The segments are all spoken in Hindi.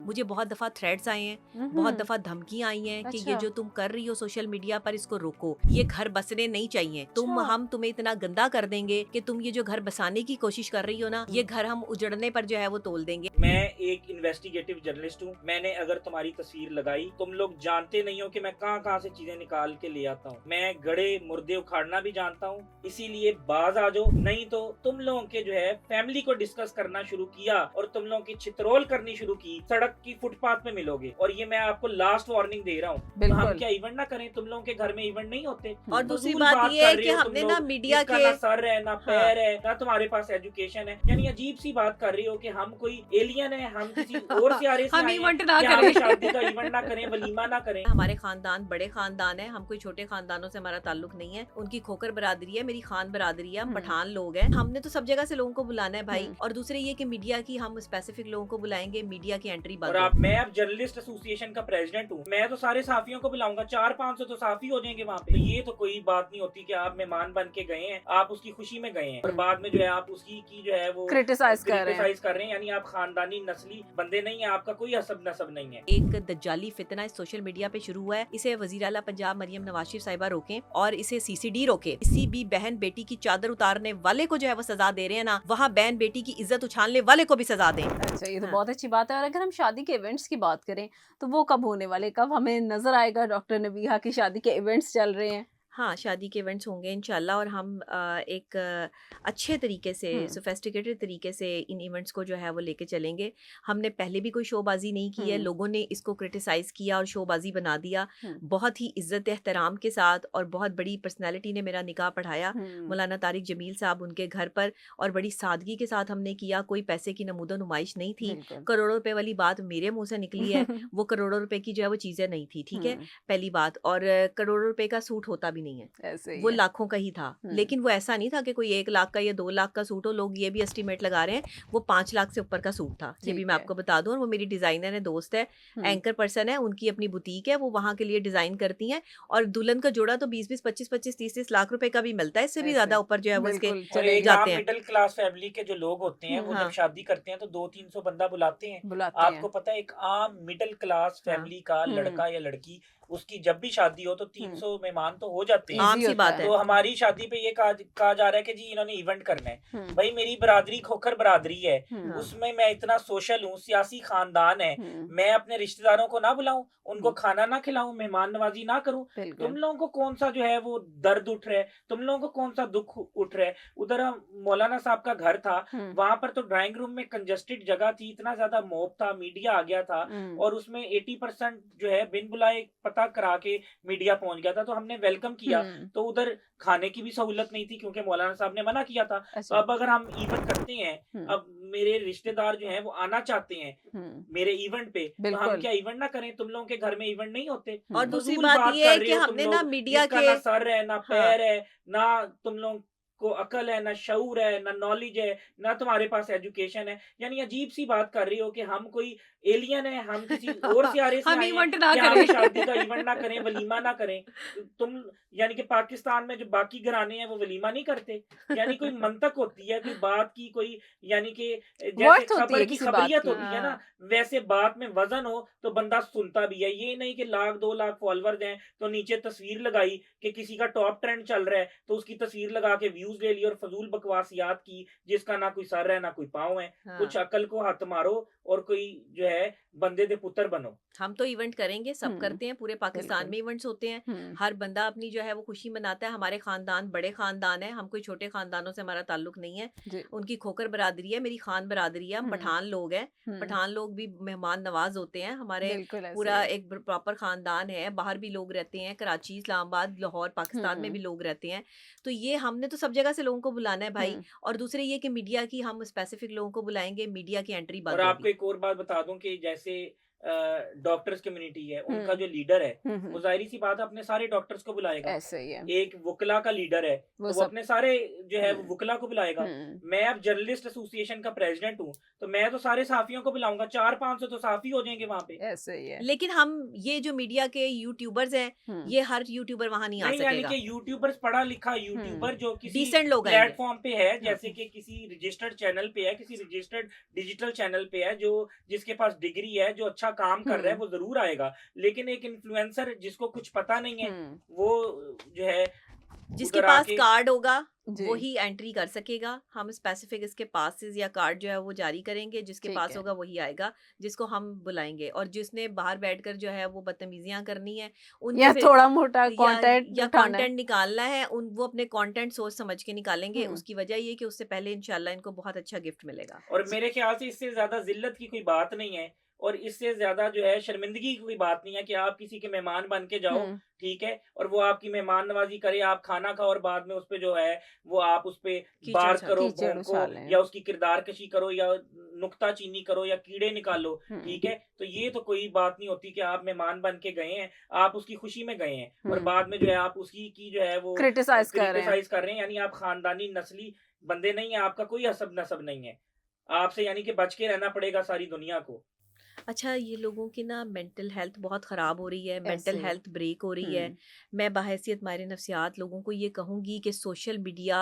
मुझे बहुत दफा थ्रेड्स आए हैं, बहुत दफा धमकियां आई हैं कि ये जो तुम कर रही हो सोशल मीडिया पर इसको रोको, ये घर बसने नहीं चाहिए, हम तुम्हें इतना गंदा कर देंगे कि तुम ये जो घर बसाने की कोशिश कर रही हो ना, ये घर हम उजड़ने पर जो है वो तोल देंगे। मैं एक इन्वेस्टिगेटिव जर्नलिस्ट हूँ। मैंने अगर तुम्हारी तस्वीर लगाई, तुम लोग जानते नहीं हो कि मैं कहाँ कहाँ से चीजें निकाल के ले आता हूँ। मैं गड़े मुर्दे उखाड़ना भी जानता हूँ, इसीलिए बाज आ जाओ, नहीं तो तुम लोगों के जो है फैमिली को डिस्कस करना शुरू किया और तुम लोगों की चित्रोल करनी शुरू की, सड़क की फुटपाथ पे मिलोगे। और ये मैं आपको लास्ट वार्निंग दे रहा हूँ, तो हम क्या इवेंट ना करें? तुम लोगों के घर में इवेंट नहीं होते? और दूसरी बात ये है कि हमने ना मीडिया के ना सर है, ना पैर है, ना तुम्हारे पास एजुकेशन है। यानी अजीब सी बात कर रही हो कि हम कोई एलियन है, हम किसी और सियारे से हम इवेंट ना करें, करें, शादी का इवेंट ना करें, वलीमा ना करें। हमारे खानदान बड़े खानदान है, हम कोई छोटे खानदानों से हमारा ताल्लुक नहीं है। उनकी खोकर बरादरी है, मेरी खान बरादरी है, हम पठान लोग हैं। हमने तो सब जगह से लोगों को बुलाना है भाई। और दूसरे ये कि मीडिया की हम स्पेसिफिक लोगों को बुलाएंगे, मीडिया की एंट्री बंद। और मैं अब जर्नलिस्ट एसोसिएशन का प्रेसिडेंट हूँ, मैं तो सारे साफियों को बुलाऊंगा, 400-500 तो साफी हो जाएंगे वहाँ पे। तो ये तो कोई बात नहीं होती कि आप मेहमान बन के गए हैं, आप उसकी खुशी में गए हैं और बाद में जो है आप उसकी की जो है वो क्रिटिसाइज कर रहे हैं। यानी आप खानदानी नस्ली बंदे नहीं है, आपका कोई हसब नसब नहीं है। एक दज्जाली फितना इस सोशल मीडिया पे शुरू हुआ है, इसे वजीर आला पंजाब मरियम नवाज शरीफ साहिबा रोकें और इसे सीसीडी रोके। किसी भी बहन बेटी की चादर उतारने वाले को जो है वो सजा दे रहे हैं ना, वहाँ बहन बेटी की इज्जत उछालने वाले को भी सजा दें। अच्छा, ये तो बहुत अच्छी बात है। और अगर हम शादी के इवेंट्स की बात करें तो वो कब होने वाले, कब हमें नजर आएगा डॉक्टर नबीहा की शादी के इवेंट्स चल रहे हैं? हाँ, शादी के इवेंट्स होंगे इंशाल्लाह और हम एक अच्छे तरीके से, सोफिस्टिकेटेड तरीके से इन इवेंट्स को जो है वो लेके चलेंगे। हमने पहले भी कोई शोबाजी नहीं की है, लोगों ने इसको क्रिटिसाइज़ किया और शोबाजी बना दिया। बहुत ही इज्जत एहतराम के साथ और बहुत बड़ी पर्सनैलिटी ने मेरा निकाह पढ़ाया, मौलाना तारिक जमील साहब उनके घर पर, और बड़ी सादगी के साथ हमने किया। कोई पैसे की नमूदो नुमाइश नहीं थी। करोड़ों रुपए वाली बात मेरे मुँह से निकली है, वो करोड़ों रुपए की जो है वो चीज़ें नहीं थी, ठीक है? पहली बात। और करोड़ों रुपए का सूट होता भी नहीं है, ऐसे ही वो है। लाखों का ही था। लेकिन वो ऐसा नहीं था कि कोई 1 लाख का या 2 लाख का सूट हो। लोग ये भी एस्टिमेट लगा रहे हैं वो 5 लाख से ऊपर का सूट था, ये भी मैं आपको बता दूं। और वो मेरी डिजाइनर है, दोस्त है, एंकर पर्सन है, उनकी अपनी बुटीक है, वो वहां के लिए डिजाइन करती हैं। और दुल्हन का जोड़ा तो 20-20, 25-25, 30-30 लाख रुपए का भी मिलता है, इससे भी ज्यादा ऊपर जो है वो इसके चले जाते हैं। मिडिल क्लास फैमिली के जो लोग होते हैं वो जब शादी करते हैं तो 200-300 बंदा बुलाते हैं। आपको पता है एक आम मिडिल क्लास फैमिली का लड़का या लड़की, उसकी जब भी शादी हो तो 300 मेहमान तो हो जाते हैं, आम सी बात है। तो हमारी शादी पे ये कहा जा रहा है कि जी इन्होंने इवेंट करना है। भाई मेरी बरादरी खोखर बरादरी है, उसमें मैं इतना सोशल हूँ, सियासी खानदान है, मैं अपने रिश्तेदारों को ना बुलाऊं, उनको खाना ना खिलाऊं, मेहमान नवाजी ना करूं? तुम लोगों को कौन सा जो है वो दर्द उठ रहा है, तुम लोगों को कौन सा दुख उठ रहा है? उधर मौलाना साहब का घर था, वहां पर तो ड्राइंग रूम में कंजेस्टेड जगह थी, इतना ज्यादा मोब था, मीडिया आ गया था और उसमें 80% जो है बिन बुलाए पता करा के मीडिया पहुंच गया था, तो हमने वेलकम किया। तो उधर खाने की भी सहूलत नहीं थी क्योंकि मौलाना साहब ने मना किया था। तो अब अगर हम इवेंट करते हैं, अब मेरे रिश्तेदार जो हैं वो आना चाहते हैं मेरे इवेंट पे, तो हम क्या इवेंट ना करें? तुम लोगों के घर में इवेंट नहीं होते? और दूसरी बात ये है कि हमने ना मीडिया के ना सर है, ना पैर है, ना तुम लोग को अकल है, ना शऊर है, ना नॉलेज है, ना तुम्हारे पास एजुकेशन है। यानी अजीब सी बात कर रही हो कि हम कोई एलियन है, हम किसी और सियारे से हम आए हैं इवेंट ना कि करें, हम शादी का इवेंट ना करें, वलीमा ना करें। तुम यानी कि पाकिस्तान में जो बाकी घराने हैं वो वलीमा नहीं करते? यानी कोई मंतक होती है, कोई बात की, कोई यानी कि जैसे खबर की खबरियत होती है ना, वैसे बात में वजन हो तो बंदा सुनता भी है। ये नहीं कि 1 लाख 2 लाख फॉलोअर्स हैं तो नीचे तस्वीर लगाई कि किसी का टॉप ट्रेंड चल रहा है तो उसकी तस्वीर लगा के व्यूज ले ली और फजूल बकवासियात की, जिसका ना कोई सर है ना कोई पाँव है। कुछ अकल को हाथ मारो और कोई जो है बंदे दे पुत्र बनो। हम तो इवेंट करेंगे, सब करते हैं, पूरे पाकिस्तान में इवेंट्स होते हैं, हर बंदा अपनी जो है वो खुशी मनाता है। हमारे खानदान बड़े खानदान है, हम कोई छोटे खानदानों से हमारा ताल्लुक नहीं है। उनकी खोकर बरादरी है, मेरी खान बरादरी है, हम पठान लोग हैं, पठान लोग भी मेहमान नवाज होते हैं। हमारे पूरा एक प्रॉपर खानदान है, बाहर भी लोग रहते हैं, कराची, इस्लामाबाद, लाहौर, पाकिस्तान में भी लोग रहते हैं। तो ये हमने तो सब जगह से लोगों को बुलाना है भाई। और दूसरे ये कि मीडिया की हम स्पेसिफिक लोगों को बुलाएंगे, मीडिया की एंट्री और बंद आपको होगी। एक और बात बता दूं कि जैसे डॉक्टर्स कम्युनिटी है, उनका हम्म जो लीडर है, हम्म वो जाहिर सी बात है अपने सारे डॉक्टर्स को बुलाएगा। ऐसे ही है एक वुकला का लीडर है, वो तो वो सब अपने सारे जो है वो हम्म वुकला को बुलाएगा। हम्म मैं अब जर्नलिस्ट एसोसिएशन का प्रेसिडेंट हूँ, तो मैं तो सारे सहाफ़ियों को बुलाऊँगा, 4-500 तो सहाफ़ी हो जाएँगे वहाँ पे। ऐसे ही है लेकिन हम ये जो मीडिया के यूट्यूबर्स हैं, हम्म ये हर यूट्यूबर वहाँ नहीं आ नहीं, यानी सकेगा। कि यूट्यूबर्स पढ़ा-लिखा यूट्यूबर जो किसी डिसेंट लोग आएँगे। प्लेटफ़ॉर्म पे है, हाँ। जैसे कि किसी रजिस्टर्ड चैनल पे है, किसी रजिस्टर्ड डिजिटल चैनल पे है, जो जिसके पास डिग्री है, जो अच्छा काम कर रहा है, हम्म वो ज़रूर आएगा। लेकिन एक इन्फ्लुएंसर जिसको कुछ पता नहीं है, हम्म वो जो है जिसके उधर पास आके कार्ड होगा, जी वो ही एंट्री कर सकेगा। हम स्पेसिफिक इसके पासेस या कार्ड जो है वो जारी करेंगे, जिसके ठीक पास है होगा वही आएगा, जिसको हम बुलाएँगे। और जिसने बाहर बैठकर जो है वो बदतमीज़ियाँ करनी है, उनके या फिर थोड़ा मोटा या कंटेंट या उठाना है कंटेंट निकालना है, वो अपने कंटेंट सोच समझ के निकालेंगे। हम्म उसकी वजह ये है कि उससे पहले इंशाल्लाह इनको बहुत अच्छा गिफ्ट मिलेगा। और मेरे ख्याल से इससे ज़्यादा ज़िल्लत की कोई बात नहीं है और इससे ज़्यादा जो है शर्मिंदगी की कोई बात नहीं है कि आप किसी के मेहमान बन के जाओ, हम्म ठीक है? और वो आपकी मेहमान नवाज़ी करे, आप खाना खाओ और बाद में उसपे जो है, वो आप उसपे कीचड़ बार्क उछाले। करो, कीचड़ भौंको उछालें या उसकी किरदारकशी करो या नुक्ताचीनी करो या कीड़े निकालो, हम्म ठीक है? तो ये तो कोई बात नहीं होती कि आप मेहमान बन के गए हैं, आप उसकी खुशी में गए हैं और हम्म बाद में जो है आप उसकी की जो है वो क्रिटिसाइज कर रहे हैं क्रिटिसाइज़ कर रहे हैं, यानी आप खानदानी नस्ली बंदे नहीं हैं, आपका कोई हसब-नसब नहीं है। आपसे यानी कि बच के रहना पड़ेगा सारी दुनिया को। अच्छा, ये लोगों की ना मेंटल हेल्थ बहुत ख़राब हो रही है, ऐसे मेंटल ही है हेल्थ ब्रेक हो रही है। हम्म मैं बाहैसियत माहिर नफ्सियात लोगों को ये कहूँगी कि सोशल मीडिया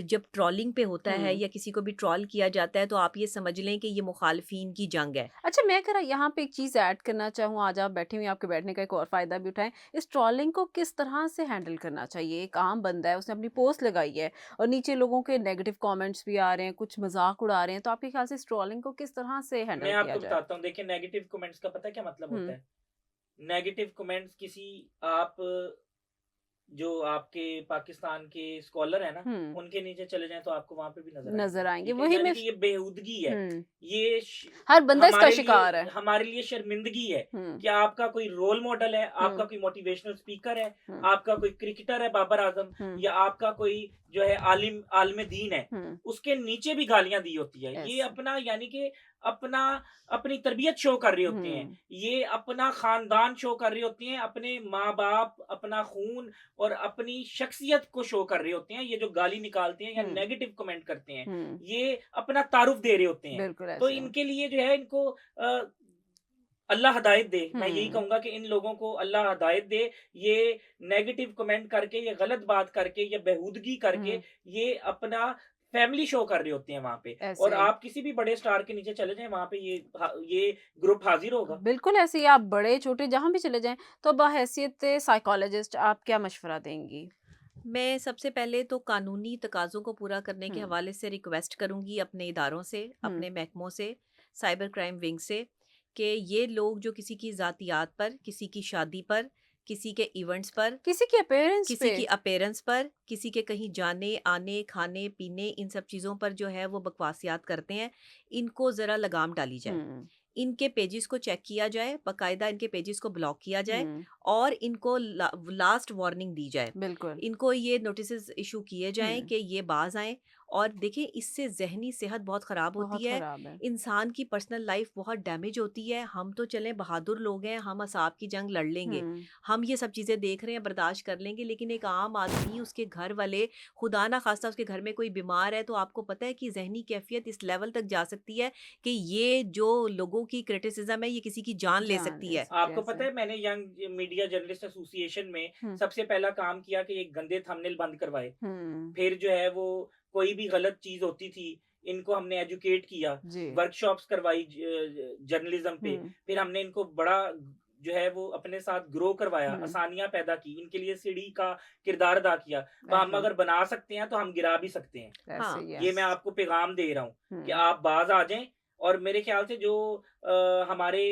जब ट्रोलिंग पे होता है हम्म या किसी को भी ट्रोल किया जाता है, तो आप ये समझ लें कि ये मुखालफिन की जंग है। अच्छा मैं अगर यहाँ पे एक चीज़ ऐड करना चाहूँ आज आप बैठे हुए हैं, आपके बैठने का एक और फ़ायदा भी उठाएं इस ट्रोलिंग को किस तरह से हैंडल करना चाहिए एक आम बंदा है उसने अपनी पोस्ट लगाई है और नीचे लोगों के नेगेटिव कमेंट्स भी आ रहे हैं कुछ मजाक उड़ा रहे हैं तो आपके ख्याल से इस ट्रोलिंग को किस तरह से मैं हैंडल किया आपको जाए बताता हूँ, देखिए नेगेटिव कमेंट्स का पता है क्या मतलब होता हम्म है? नेगेटिव कमेंट्स किसी आप जो आपके पाकिस्तान के स्कॉलर हैं ना, हम्म उनके नीचे चले जाएँ तो आपको वहाँ पे भी नज़र आएँगे, नजर आएंगे ठीक है? वही यानी मैं कि ये बेहूदगी है। हम्म ये श हर बंदा इसका शिकार है हमारे लिए शर्मिंदगी है हम्म कि आपका कोई रोल मॉडल है, आपका हम्म कोई मोटिवेशनल स्पीकर है, हम्म आपका कोई क्रिकेटर है बाबर आज़म हम्म या आपका कोई जो है आलिम दीन है, हम्म उसके नीचे भी गालियाँ दी होती है। ये ऐसे अपना यानी कि अपना अपनी तरबियत शो कर रहे होते हैं। हम्म ये अपना खानदान शो कर रही होती हैं, अपने माँ-बाप, अपना खून और अपनी शख्सियत को शो कर रहे होते हैं। ये जो गाली निकालते हैं या हम्म नेगेटिव कमेंट करते हैं, हम्म ये अपना तारुफ दे रहे होते हैं। बिल्कुल तो ऐसे है इनके लिए जो है इनको अल्लाह हिदायत दे। मैं यही हम्म कहूँगा कि इन लोगों को अल्लाह हिदायत दे। ये नेगेटिव कमेंट करके, ये गलत बात करके, ये बेहूदगी करके, हम्म ये अपना फैमिली शो कर रहे होते हैं वहाँ पे। और ऐसे आप किसी भी बड़े स्टार के नीचे चले जाएँ, वहाँ पे ये ग्रुप हाज़िर होगा। बिल्कुल ऐसे ही आप बड़े छोटे जहाँ भी चले जाएं तो बहैसियत साइकोलॉजिस्ट आप क्या मशवरा देंगी मैं सबसे पहले तो कानूनी तकाज़ों को पूरा करने के हम्म हवाले से रिक्वेस्ट करूँगी अपने इदारों से, हम्म अपने महकमों से, साइबर क्राइम विंग से, कि ये लोग जो किसी की ज़ातियात पर, किसी की शादी पर, किसी के इवेंट्स पर, किसी के अपेयरेंस किसी पे की अपीयरेंस पर, किसी के कहीं जाने, आने, खाने, पीने, इन सब चीज़ों पर जो है वो बकवासियात करते हैं, इनको ज़रा लगाम डाली जाए। हम्म इनके पेजेस को चेक किया जाए, बाकायदा इनके पेजेस को ब्लॉक किया जाए हम्म और इनको लास्ट वार्निंग दी जाए। बिल्कुल इनको ये नोटिसेस इशू किए जाएँ हम्म कि ये बाज़ आएँ। और देखिए, इससे ज़हनी सेहत बहुत ख़राब होती बहुत है, खराब है इंसान की पर्सनल लाइफ़ बहुत डैमेज होती है। हम तो चलें बहादुर लोग हैं, हम असाब की जंग लड़ लेंगे। हम्म हम ये सब चीज़ें देख रहे हैं, बर्दाश्त कर लेंगे, लेकिन एक आम आदमी, उसके घर वाले, खुदा ना ख़ास्ता उसके घर में कोई बीमार है, तो आपको पता है कि ज़हनी कैफ़ियत इस लेवल तक जा सकती है कि ये जो लोगों की क्रिटिसिज़्म है, ये किसी की जान ले जान सकती ले है। सकते हैं आपको ऐसे पता है मैंने यंग मीडिया जर्नलिस्ट एसोसिएशन में हम्म सबसे पहला काम किया कि एक गंदे थंबनेल बंद करवाए। हम्म फिर जो है वो कोई भी गलत चीज़ होती थी, इनको हमने एजुकेट किया, जी वर्कशॉप्स करवाई जर्नलिज़्म पे। हम्म फिर हमने इनको बड़ा जो है वो अपने साथ ग्रो करवाया, हम्म आसानियाँ पैदा की, इनके लिए सीढ़ी का किरदार अदा किया। हम ऐसे अगर बना सकते हैं तो हम गिरा भी सकते हैं। ऐसे हाँ। ही है ये मैं आपको पैगाम दे रहा हूँ कि हम्म आप बाज़ आ जाएँ और मेरे ख़्याल से जो हमारे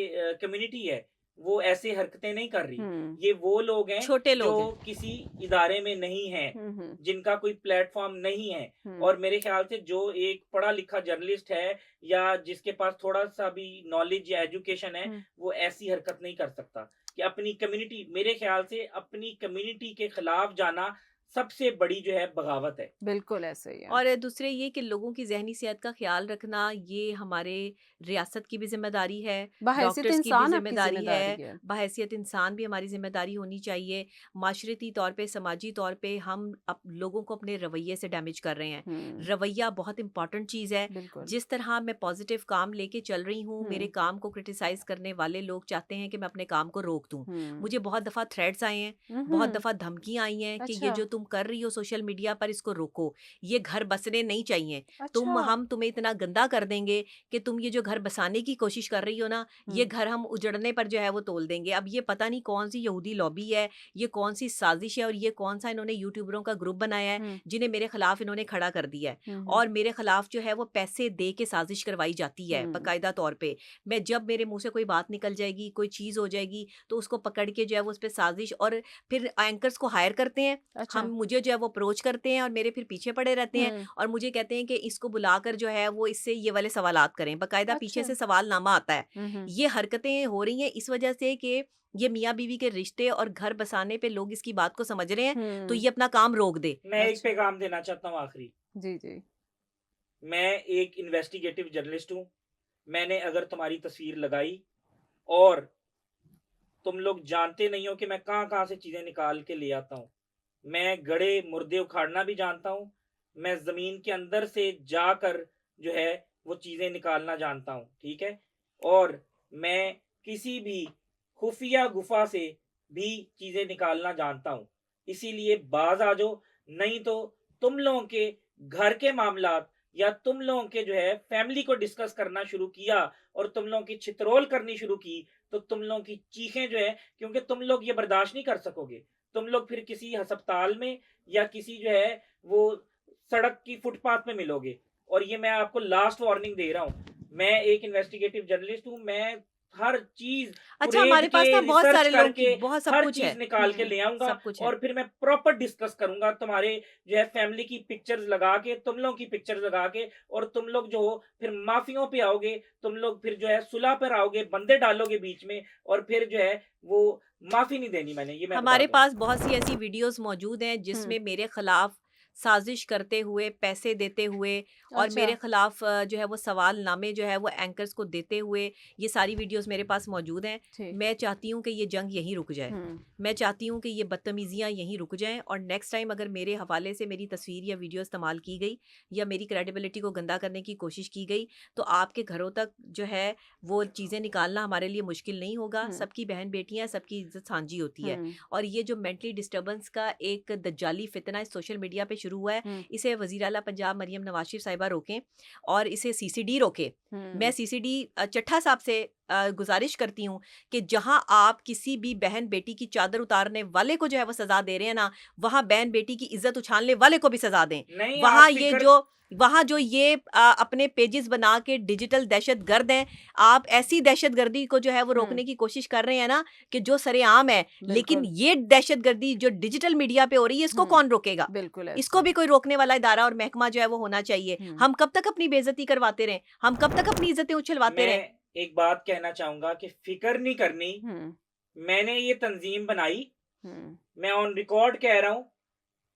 कम्युनिटी है, वो ऐसी हरकतें नहीं कर रही। हम्म ये वो लोग हैं छोटे जो लोग हैं। किसी इदारे में नहीं हैं, हम्म जिनका कोई प्लेटफ़ॉर्म नहीं है हम्म और मेरे ख़्याल से जो एक पढ़ा-लिखा जर्नलिस्ट है या जिसके पास थोड़ा-सा भी नॉलेज या एजुकेशन है, हम्म वो ऐसी हरकत नहीं कर सकता कि अपनी कम्युनिटी मेरे ख़्याल से अपनी कम्युनिटी के खिलाफ जाना सबसे बड़ी जो है बगावत है। बिल्कुल ऐसे ही है। और दूसरे ये कि लोगों की ज़हनी सेहत का ख़्याल रखना ये हमारे रियासत की भी ज़िम्मेदारी है, बहैसियत डॉक्टर्स की भी इंसान आपकी ज़िम्मेदारी है, ज़िम्मेदारी है। बहैसियत इंसान भी हमारी ज़िम्मेदारी होनी चाहिए। माशरती तौर पे, समाजी तौर पे हम लोगों को अपने रवैये से डैमेज कर रहे हैं। हुँ, रवैया बहुत इम्पॉर्टेंट चीज़ है। बिल्कुल। जिस तरह मैं पॉजिटिव काम लेके चल रही हूँ, मेरे हुँ, काम को क्रिटिसाइज़ करने वाले लोग चाहते हैं कि मैं अपने काम को रोक दूँ। हुँ। मुझे बहुत दफ़ा थ्रेड्स आए हैं, बहुत उहुँ, दफ़ा धमकियाँ आई हैं कि ये अच्छा, जो तुम कर रही हो सोशल मीडिया पर इसको रोको। ये घर बसने नहीं चाहिए। अच्छा। हम तुम्हें इतना गंदा कर देंगे कि तुम ये जो घर बसाने की कोशिश कर रही हो ना, ये हुँ, घर हम उजड़ने पर जो है वो तोल देंगे। अब ये पता नहीं कौन-सी यहूदी लॉबी है, ये कौन-सी साज़िश है और ये कौन-सा इन्होंने यूट्यूबरों का ग्रुप बनाया है, हुँ, जिन्हें मेरे खिलाफ इन्होंने खड़ा कर दिया है। हुँ, हुँ, और मेरे खिलाफ जो है वो पैसे दे के साज़िश करवाई जाती है, हुँ, बाकायदा तौर पे। मैं जब मेरे मुँह से कोई बात निकल जाएगी, कोई चीज़ हो जाएगी, तो उसको पकड़ के जो है वो उसपे साज़िश और फिर एंकर्स को हायर करते हैं। अच्छा। मुझे जो है वो अप्रोच करते हैं और मेरे फिर पीछे पड़े रहते हैं हुँ, और मुझे कहते हैं कि इसको बुलाकर जो है वो इससे ये वाले सवालात करें। बाकायदा पीछे अच्छा। से सवालनामा आता है। हुँ, हुँ, ये हरकतें हो रही हैं इस वजह से कि ये मियाँ-बीवी के रिश्ते और घर बसाने पे लोग इसकी बात को समझ रहे हैं, तो हुँ, ये अपना काम रोक दे। मैं एक अच्छा। पैगाम देना चाहता हूँ आखिरी। जी, जी। मैं एक इन्वेस्टिगेटिव जर्नलिस्ट हूँ। मैंने अगर तुम्हारी तस्वीर लगाई और तुम लोग जानते नहीं हो कि मैं कहाँ-कहाँ से चीज़ें निकाल के ले आता हूँ। मैं गड़े मुर्दे उखाड़ना भी जानता हूँ। मैं ज़मीन के अंदर से जाकर जो है वो चीज़ें निकालना जानता हूँ, ठीक है? और मैं किसी भी खुफिया गुफ़ा से भी चीज़ें निकालना जानता हूँ। इसीलिए बाज़ आ जाओ, नहीं तो तुम लोगों के घर के मामलात या तुम लोगों के जो है फैमिली को डिस्कस करना शुरू किया और तुम लोगों की छितरोल करनी शुरू की, तो तुम लोगों की चीखें जो है, क्योंकि तुम लोग ये बर्दाश्त नहीं कर सकोगे। तुम लोग फिर किसी अस्पताल में या किसी जो है वो सड़क की फुटपाथ में मिलोगे। और ये मैं आपको लास्ट वार्निंग दे रहा हूँ। मैं एक इन्वेस्टिगेटिव जर्नलिस्ट हूँ। मैं हर चीज़ अच्छा कुरेद हमारे के, पास ना बहुत रिसर्च सारे लोगों की करके बहुत सब हर कुछ है, चीज़ निकाल के हुँ, ले आऊँगा सब कुछ है। और फिर मैं प्रॉपर डिस्कस करूँगा तुम्हारे जो है फैमिली की पिक्चर्स लगा के, तुम लोगों की पिक्चर्स लगा के, और तुम लोग जो हो फिर माफ़ियों पे आओगे, तुम लोग फिर जो है सुलह पर आओगे, बंदे डालोगे बीच में और फिर जो है वो माफ़ी नहीं देनी मैंने, ये मैं बता हमारे दूँ। पास बहुत सी ऐसी वीडियोस मौजूद हैं हुँ, जिसमें मेरे खिलाफ साजिश करते हुए, पैसे देते हुए और अच्छा। मेरे खिलाफ जो है वो सवालनामे जो है वो एंकर्स को देते हुए ये सारी वीडियोस मेरे पास मौजूद हैं। जी। मैं चाहती हूँ कि ये जंग यहीं रुक जाए। हुँ, मैं चाहती हूँ कि ये बदतमीज़ियाँ यहीं रुक जाएँ और नेक्स्ट टाइम अगर मेरे हवाले से मेरी तस्वीर या वीडियो इस्तेमाल की गई या मेरी क्रेडिबिलिटी को गंदा करने की कोशिश की गई, तो आपके घरों तक जो है वो चीज़ें निकालना हमारे लिए मुश्किल नहीं होगा। हुँ, सबकी बहन-बेटियाँ, सबकी इज़्ज़त साँझी होती है। हुँ, और ये जो मेंटली डिस्टर्बेंस का एक दज्जाली फितना इस सोशल मीडिया पे शुरू हुआ है, हुँ, इसे वज़ीर आला पंजाब मरियम नवाज शरीफ साहिबा रोकें और इसे सीसीडी रोके। मैं हुँ, सीसीडी चट्ठा साहब से गुज़ारिश करती हूँ कि जहाँ आप किसी भी बहन-बेटी की चादर उतारने वाले को जो है वो सज़ा दे रहे हैं ना, वहाँ बहन-बेटी की इज़्ज़त उछालने वाले को भी सज़ा दें। नहीं, आप वहाँ फ़िक्र जो ये अपने पेजेस बना के डिजिटल दहशतगर्द हैं, आप ऐसी दहशतगर्दी को जो है वो हुँ, रोकने की कोशिश कर रहे हैं ना कि जो सरेआम है, लेकिन बिल्कुल। ये दहशतगर्दी जो डिजिटल मीडिया पे हो रही है इसको हुँ, कौन रोकेगा? बिल्कुल ऐसे इसको ही भी है। कोई रोकने वाला इदारा और महकमा जो है वो होना चाहिए। हुँ, हम कब तक अपनी बेइज़्ज़ती करवाते रहें? हम कब तक अपनी इज़्ज़तें उछलवाते रहें? मैं एक बात कहना चाहूँगा कि फ़िक्र नहीं करनी। हुँ, मैंने ये तंज़ीम बनाई, हुँ, मैं ऑन रिकॉर्ड कह रहा हूँ।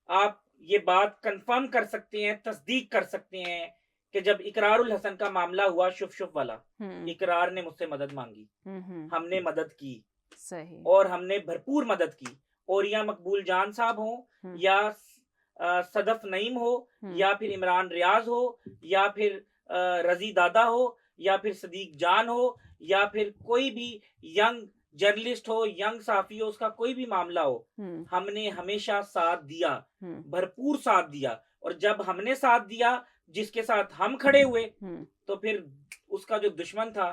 आप ये बात कन्फर्म कर सकते हैं, तस्दीक कर सकते हैं कि जब इकरारुल हसन का मामला हुआ शुफ-शुफ वाला, हुँ, इकरार ने मुझसे मदद माँगी। हुँ, हुँ, हमने मदद की सही। और हमने भरपूर मदद की। और या मकबूल जान साहब हों हुँ, या सदफ नईम हो हुँ, या फिर इमरान रियाज़ हो या फिर रज़ी दादा हो या फिर सदीक जान हो या फिर कोई भी यंग जर्नलिस्ट हो, यंग सहाफ़ी हो, उसका कोई भी मामला हो, हुँ, हमने हमेशा साथ दिया, हुँ, भरपूर साथ दिया। और जब हमने साथ दिया, जिसके साथ हम खड़े हुए, हुँ, तो फिर उसका जो दुश्मन था,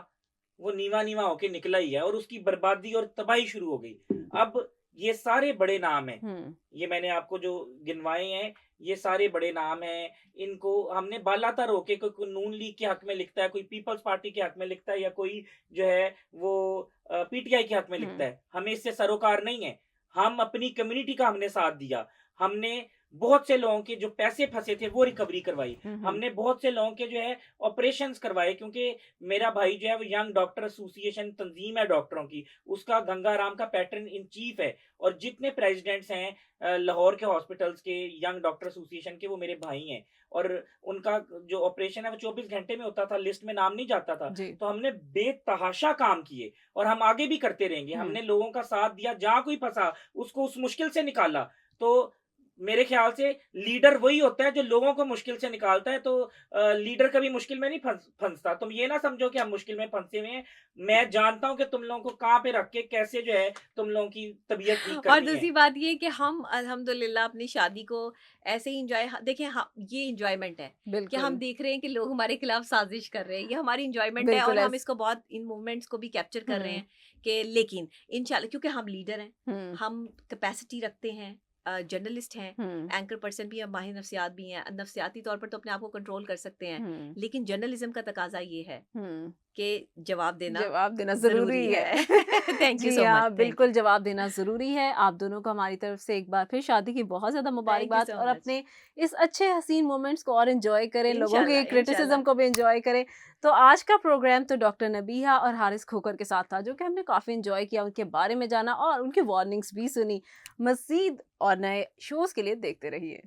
वो नीवा-नीवा होके निकला ही है और उसकी बर्बादी और तबाही शुरू हो गई। अब ये सारे बड़े नाम हैं, हुँ, ये मैंने आपको जो गिनवाए हैं, ये सारे बड़े नाम हैं। इनको हमने बालातर होके कोई नून लीग के हक में लिखता है, कोई पीपल्स पार्टी के हक में लिखता है या कोई जो है वो पीटीआई के हक में लिखता हुँ, है। हमें इससे सरोकार नहीं है। हम अपनी कम्युनिटी का हमने साथ दिया। हमने बहुत से लोगों के जो पैसे फंसे थे वो रिकवरी करवाई, हमने बहुत से लोगों के जो है ऑपरेशंस करवाए, क्योंकि मेरा भाई जो है वो यंग डॉक्टर एसोसिएशन तंजीम है डॉक्टरों की, उसका गंगाराम का पैटर्न इन चीफ है, और जितने प्रेसिडेंट्स हैं लाहौर के हॉस्पिटल्स के यंग डॉक्टर एसोसिएशन के, वो मेरे भाई हैं, और उनका जो ऑपरेशन है वो 24 घंटे में होता था, लिस्ट में नाम नहीं जाता था। जी। तो हमने बेतहाशा काम किए और हम आगे भी करते रहेंगे। हमने लोगों का साथ दिया, जहाँ कोई फंसा उसको उस मुश्किल से निकाला। तो मेरे ख्याल से लीडर वही होता है जो लोगों को मुश्किल से निकालता है। तो लीडर कभी मुश्किल में नहीं फंसता। तुम ये ना समझो कि हम मुश्किल में फंसे हुए हैं। मैं जानता हूँ कि तुम लोगों को कहाँ पे रख के कैसे जो है तुम लोगों की तबीयत ठीक और करनी है। दूसरी बात ये कि हम अल्हम्दुलिल्लाह अपनी शादी को ऐसे ही इंजॉय, देखिए ये इंजॉयमेंट है कि बिल्कुल हम देख रहे हैं कि लोग हमारे खिलाफ साजिश कर रहे हैं, ये हमारी इंजॉयमेंट है, बिल्कुल और हम ऐस इसको बहुत इन मूवमेंट्स को भी कैप्चर कर रहे हम्म हैं कि लेकिन इंशाल्लाह, क्योंकि हम लीडर हैं, हम्म हम कैपेसिटी रखते हैं, जर्नलिस्ट हैं, हम्म एंकर पर्सन भी हैं, माहिर नफ्सियात भी हैं, नफ्सियाती तौर पर तो अपने आप को कंट्रोल कर सकते हैं, हम्म लेकिन जर्नलिज्म का तकाजा ये है हम्म कि जवाब देना जवाब देना ज़रूरी ज़रूरी है। है। थैंक यू जी सो मच, हाँ, थैंक बिल्कुल यू, जवाब देना ज़रूरी है। आप दोनों को हमारी तरफ से एक बार फिर शादी की बहुत ज़्यादा थैंक यू मुबारकबाद, सो और मच। अपने इस अच्छे हसीन मोमेंट्स को और एन्जॉय करें, लोगों के इंशाल्लाह, क्रिटिसिज़्म इंशाल्लाह। को भी एन्जॉय करें। तो आज का प्रोग्राम तो डॉक्टर नबीहा और हारिस खोकर के साथ था, जो कि हमने काफ़ी एन्जॉय किया, उनके बारे में जाना और उनकी वार्निंग्स भी सुनी। मज़ीद और नए शोज़ के लिए देखते रहिए।